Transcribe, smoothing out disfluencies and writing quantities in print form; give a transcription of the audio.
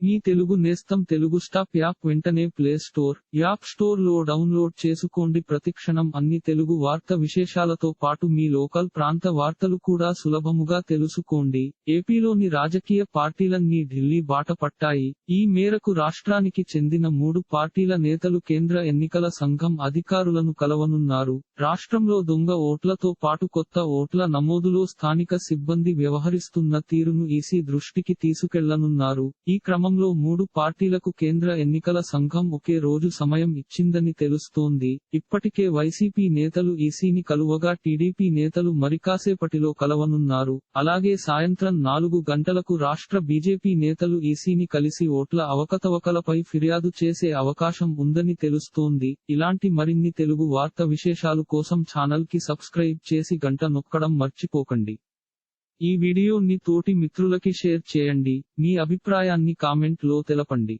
మీ తెలుగు నేస్తం Telugu stop app వెంటనే play store, app store లో డౌన్లోడ్ చేసుకోండి. ప్రతిక్షణం అన్ని తెలుగు వార్త విశేషాలతో పాటు మీ లోకల్ ప్రాంత వార్తలు కూడా సులభముగా తెలుసుకోండి. ఏపీలోని రాజకీయ పార్టీలన్నీ ఢిల్లీ బాట పట్టాయి. ఈ మేరకు రాష్ట్రానికి చెందిన 3 పార్టీల నేతలు కేంద్ర ఎన్నికల సంఘం అధికారులను కలవనున్నారు. రాష్ట్రంలో దొంగ ఓట్లతో పాటు కొత్త ఓట్ల నమోదులో స్థానిక సిబ్బంది వ్యవహరిస్తున్న తీరును ఈసీ దృష్టికి తీసుకెళ్లనున్నారు. ఈ క్రమంలో 3 పార్టీలకు కేంద్ర ఎన్నికల సంఘం ఒకే రోజు సమయం ఇచ్చిందని తెలుస్తోంది. ఇప్పటికే వైసీపీ నేతలు ఈసీని కలువగా టీడీపీ నేతలు మరికాసేపటిలో కలవనున్నారు. అలాగే సాయంత్రం 4 గంటలకు రాష్ట్ర బీజేపీ నేతలు ఈసీని కలిసి ఓట్ల అవకతవకలపై ఫిర్యాదు చేసే అవకాశం ఉందని తెలుస్తోంది. ఇలాంటి మరిన్ని తెలుగు వార్త విశేషాలు కోసం ఛానల్ కి సబ్స్క్రైబ్ చేసి గంట నొక్కడం మర్చిపోకండి. ఈ వీడియోని తోటి మిత్రులకి షేర్ చేయండి. మీ అభిప్రాయాన్ని కామెంట్ లో తెలపండి.